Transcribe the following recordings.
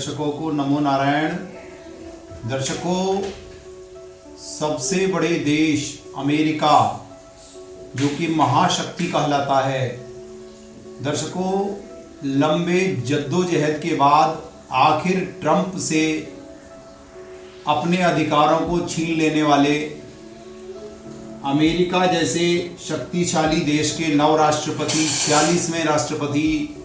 दर्शकों को नमो नारायण। दर्शकों, सबसे बड़े देश अमेरिका जो कि महाशक्ति कहलाता है, दर्शकों लंबे जद्दोजहद के बाद आखिर ट्रंप से अपने अधिकारों को छीन लेने वाले अमेरिका जैसे शक्तिशाली देश के नव राष्ट्रपति 46वें राष्ट्रपति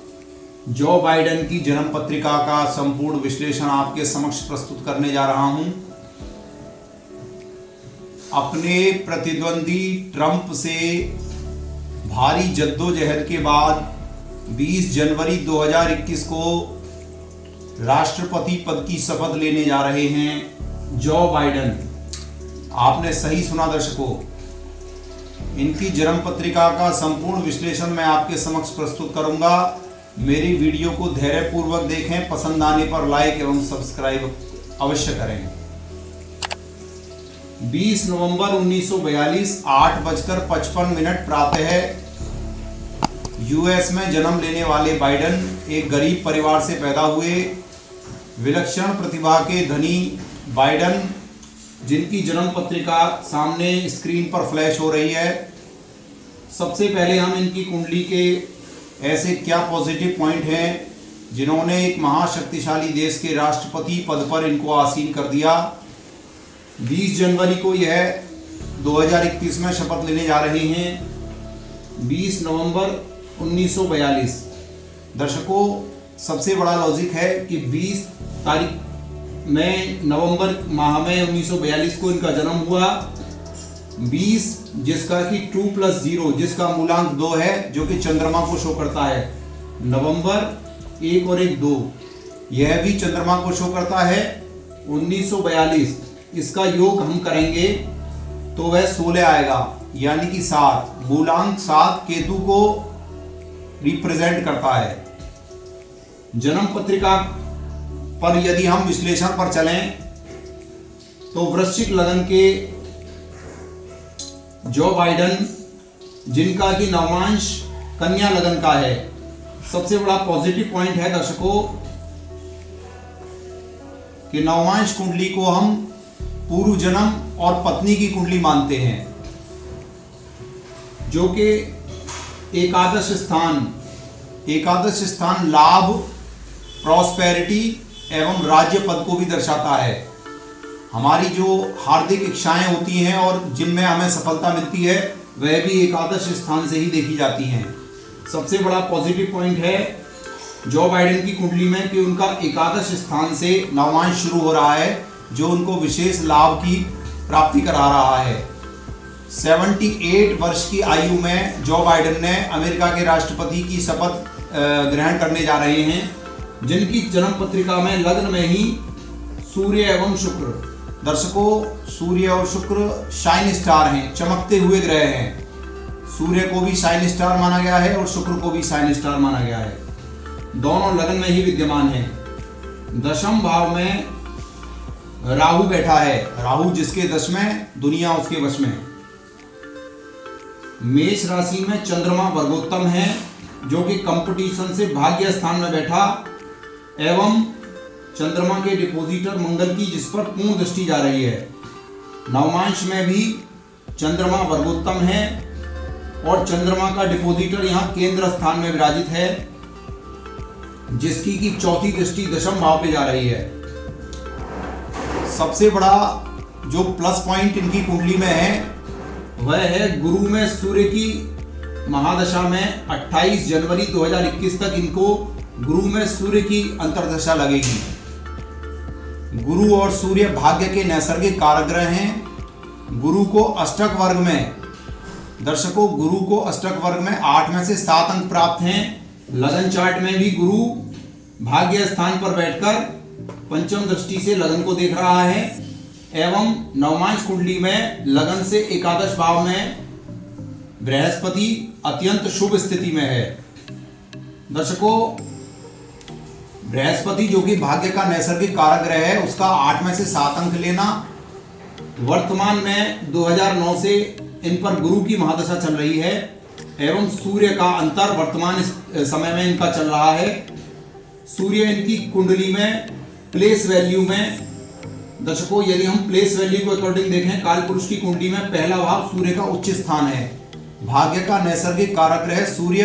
जो बाइडेन की जन्म पत्रिका का संपूर्ण विश्लेषण आपके समक्ष प्रस्तुत करने जा रहा हूं। अपने प्रतिद्वंदी ट्रंप से भारी जद्दोजहद के बाद 20 जनवरी 2021 को राष्ट्रपति पद की शपथ लेने जा रहे हैं जो बाइडेन। आपने सही सुना दर्शकों, इनकी जन्म पत्रिका का संपूर्ण विश्लेषण मैं आपके समक्ष प्रस्तुत करूंगा। मेरी वीडियो को धैर्यपूर्वक देखें, पसंद आने पर लाइक एवं सब्सक्राइब अवश्य करें। 20 नवंबर 1942 8:55 प्रातः यूएस में जन्म लेने वाले बाइडेन एक गरीब परिवार से पैदा हुए। विलक्षण प्रतिभा के धनी बाइडेन, जिनकी जन्म पत्रिका सामने स्क्रीन पर फ्लैश हो रही है। सबसे पहले हम इनकी कुंडली के ऐसे क्या पॉजिटिव पॉइंट हैं जिन्होंने एक महाशक्तिशाली देश के राष्ट्रपति पद पर इनको आसीन कर दिया। 20 जनवरी को यह 2021 में शपथ लेने जा रहे हैं। 20 नवंबर 1942। दर्शकों, सबसे बड़ा लॉजिक है कि 20 तारीख में नवंबर माह में 1942 को इनका जन्म हुआ। 20 जिसका कि 2 + 0 जिसका मूलांक 2 है, जो कि चंद्रमा को शो करता है। नवंबर 1 और 1 2, यह भी चंद्रमा को शो करता है। 1942 इसका योग हम करेंगे तो वह 16 आएगा, यानी कि 7। मूलांक 7 केतु को रिप्रेजेंट करता है। जन्म पत्रिका पर यदि हम विश्लेषण पर चलें तो वृश्चिक लगन के जो बाइडेन, जिनका कि नवांश कन्या लगन का है, सबसे बड़ा पॉजिटिव पॉइंट है दर्शकों कि नवांश कुंडली को हम पूर्व जन्म और पत्नी की कुंडली मानते हैं, जो कि एकादश स्थान लाभ, प्रॉस्पेरिटी एवं राज्य पद को भी दर्शाता है। हमारी जो हार्दिक इच्छाएं होती हैं और जिनमें हमें सफलता मिलती है, वह भी एकादश स्थान से ही देखी जाती हैं। सबसे बड़ा पॉजिटिव पॉइंट है जो बाइडेन की कुंडली में कि उनका एकादश स्थान से नवांश शुरू हो रहा है, जो उनको विशेष लाभ की प्राप्ति करा रहा है। 78 वर्ष की आयु में जो बाइडेन ने अमेरिका के राष्ट्रपति की शपथ ग्रहण करने जा रहे हैं, जिनकी जन्म पत्रिका में लग्न में ही सूर्य एवं शुक्र, दर्शकों सूर्य और शुक्र शाइन स्टार हैं, चमकते हुए ग्रह हैं। सूर्य को भी शाइन स्टार माना गया है और शुक्र को भी शाइन स्टार माना गया है। दोनों लग्न में ही विद्यमान हैं। दशम भाव में राहु बैठा है। राहु जिसके दश में, दुनिया उसके वश में। मेष राशि में चंद्रमा वर्गोत्तम है, जो कि कंपटीशन से भाग्य स्थान में बैठा, एवं चंद्रमा के डिपोजिटर मंगल की, जिस पर पूर्ण दृष्टि जा रही है। नवमांश में भी चंद्रमा वर्गोत्तम है और चंद्रमा का डिपोजिटर यहाँ केंद्र स्थान में विराजित है, जिसकी की चौथी दृष्टि दशम भाव पे जा रही है। सबसे बड़ा जो प्लस पॉइंट इनकी कुंडली में है वह है गुरु में सूर्य की महादशा में 28 जनवरी 2021 तक इनको गुरु में सूर्य की अंतर्दशा लगेगी। गुरु और सूर्य भाग्य के नैसर्गिक कारग्रह हैं। गुरु को अष्टक वर्ग में, दर्शकों गुरु को अष्टक वर्ग में 8 में से 7 अंक प्राप्त हैं। लगन चार्ट में भी गुरु भाग्य स्थान पर बैठकर पंचम दृष्टि से लगन को देख रहा है, एवं नवमांश कुंडली में लगन से एकादश भाव में बृहस्पति अत्यंत शुभ स्थिति में है। दर्शकों, बृहस्पति जो कि भाग्य का नैसर्गिक कारक ग्रह है, उसका 8 में से 7 अंक लेना। वर्तमान में 2009 से इन पर गुरु की महादशा चल रही है, एवं सूर्य का अंतर वर्तमान समय में इनका चल रहा है। सूर्य इनकी कुंडली में प्लेस वैल्यू में दर्शकों, यदि हम प्लेस वैल्यू को अकॉर्डिंग देखें, कालपुरुष की कुंडली में पहला भाव सूर्य का उच्च स्थान है, भाग्य का नैसर्गिक कारक ग्रह सूर्य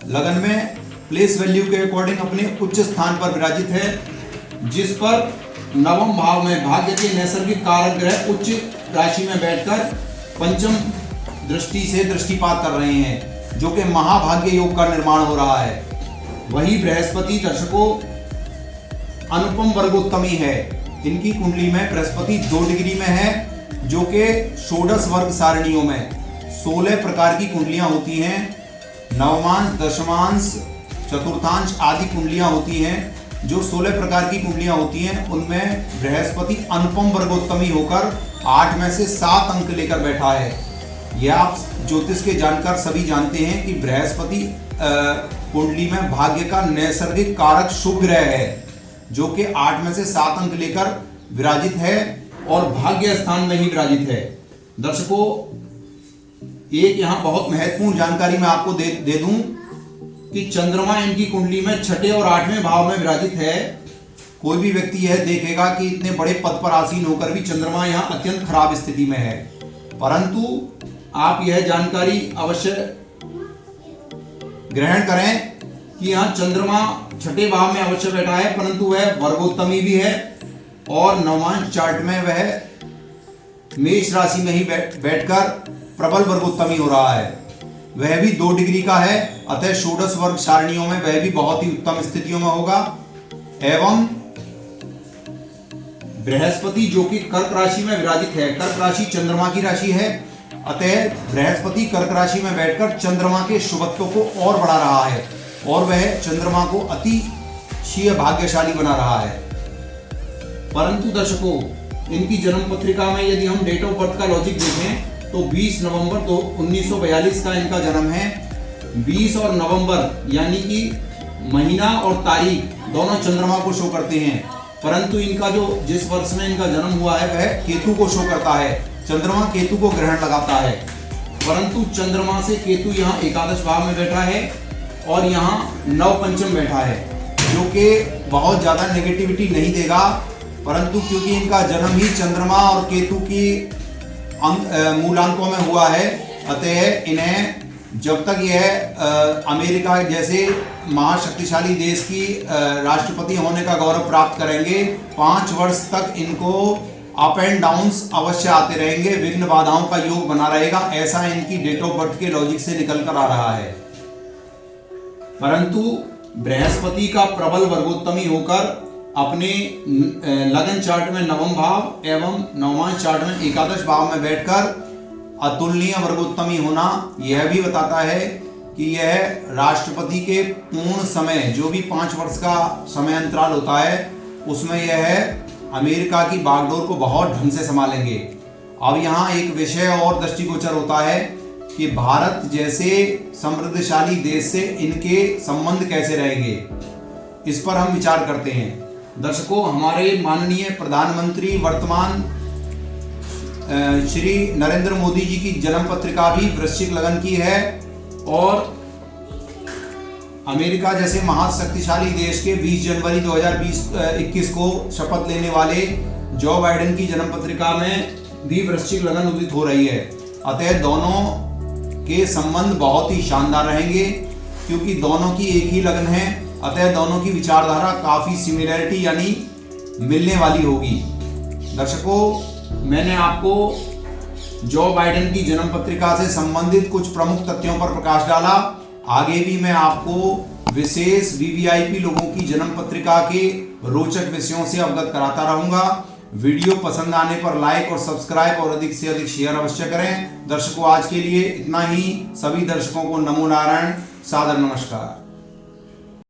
लगन में प्लेस वैल्यू के अकॉर्डिंग अपने उच्च स्थान पर विराजित है, जिस पर नवम भाव में भाग्य के नैसर्गिक कारक ग्रह उच्च राशि में बैठकर पंचम दृष्टि से दृष्टिपात कर रहे हैं, जो कि महाभाग्य योग का निर्माण हो रहा है। वही बृहस्पति दर्शकों अनुपम वर्गोत्तमी है, इनकी कुंडली में बृहस्पति 2 डिग्री में है, जो कि षोडश वर्ग सारणियों में 16 प्रकार की कुंडलियां होती हैं, नवमांश, दशमांश, चतुर्थांश आदि कुंडलियां होती हैं। जो 16 प्रकार की कुंडलियां होती हैं उनमें बृहस्पति अनुपम वर्गोत्तमी होकर 8 में से 7 अंक लेकर बैठा है। यह आप ज्योतिष के जानकार सभी जानते हैं कि बृहस्पति कुंडली में भाग्य का नैसर्गिक कारक शुभ ग्रह है, जो कि 8 में से 7 अंक लेकर विराजित है और भाग्य स्थान में ही विराजित है। दर्शकों, एक यहाँ बहुत महत्वपूर्ण जानकारी मैं आपको दे दूं कि चंद्रमा इनकी कुंडली में 6ठे और 8वें भाव में विराजित है। कोई भी व्यक्ति यह देखेगा कि इतने बड़े पद पर आसीन होकर भी चंद्रमा यहाँ अत्यंत खराब स्थिति में है, परंतु आप यह जानकारी अवश्य ग्रहण करें कि यहाँ चंद्रमा 6ठे भाव में अवश्य बैठा है, परंतु वह वर्गोत्तमी भी है और नवमांश चार्ट में वह मेष राशि में ही बैठकर प्रबल वर्गोत्तमी हो रहा है। वह भी 2 डिग्री का है, अतः षोडश वर्ग सारणियों में वह भी बहुत ही उत्तम स्थितियों में होगा। एवं बृहस्पति जो कि कर्क राशि में विराजित है, कर्क राशि चंद्रमा की राशि है, अतः बृहस्पति कर्क राशि में बैठकर चंद्रमा के शुभत्व को और बढ़ा रहा है और वह चंद्रमा को अतिशय भाग्यशाली बना रहा है। परंतु दर्शकों, इनकी जन्म पत्रिका में यदि हम डेट ऑफ बर्थ का लॉजिक देखें तो 20 नवंबर 1942 का इनका जन्म है। 20 और नवंबर यानी कि महीना और तारीख दोनों चंद्रमा को शो करते हैं, परंतु इनका जो जिस वर्ष में इनका जन्म हुआ है वह केतु को शो करता है। चंद्रमा केतु को ग्रहण लगाता है, परंतु चंद्रमा से केतु यहाँ एकादश भाव में बैठा है और यहाँ नव पंचम बैठा है, जो कि बहुत ज़्यादा नेगेटिविटी नहीं देगा, परंतु क्योंकि इनका जन्म ही चंद्रमा और केतु की मूलांकों में हुआ है, अतः इन्हें जब तक यह अमेरिका जैसे महाशक्तिशाली देश की राष्ट्रपति होने का गौरव प्राप्त करेंगे, 5 वर्ष तक इनको अप एंड डाउन्स अवश्य आते रहेंगे, विघ्न बाधाओं का योग बना रहेगा, ऐसा इनकी डेट ऑफ बर्थ के लॉजिक से निकल कर आ रहा है। परंतु बृहस्पति का प्रबल वर्गोत्तमी होकर अपने लगन चार्ट में नवम भाव एवं नवमांश चार्ट में एकादश भाव में बैठकर अतुलनीय वर्गोत्तमी होना यह भी बताता है कि यह राष्ट्रपति के पूर्ण समय, जो भी 5 वर्ष का समय अंतराल होता है, उसमें यह अमेरिका की बागडोर को बहुत ढंग से संभालेंगे। अब यहाँ एक विषय और दृष्टिगोचर होता है कि भारत जैसे समृद्धशाली देश से इनके संबंध कैसे रहेंगे, इस पर हम विचार करते हैं। दर्शकों, हमारे माननीय प्रधानमंत्री वर्तमान श्री नरेंद्र मोदी जी की जन्म पत्रिका भी वृश्चिक लगन की है और अमेरिका जैसे महाशक्तिशाली देश के 20 जनवरी 2021 को शपथ लेने वाले जो बाइडेन की जन्म पत्रिका में भी वृश्चिक लगन उदित हो रही है, अतः दोनों के संबंध बहुत ही शानदार रहेंगे, क्योंकि दोनों की एक ही लगन है, अतः दोनों की विचारधारा काफी सिमिलरिटी यानी मिलने वाली होगी। दर्शकों, मैंने आपको जो बाइडेन की जन्म पत्रिका से संबंधित कुछ प्रमुख तथ्यों पर प्रकाश डाला। आगे भी मैं आपको विशेष वीवीआईपी लोगों की जन्म पत्रिका के रोचक विषयों से अवगत कराता रहूंगा। वीडियो पसंद आने पर लाइक और सब्सक्राइब और अधिक से अधिक शेयर अवश्य करें। दर्शकों, आज के लिए इतना ही। सभी दर्शकों को नमो नारायण, सादर नमस्कार।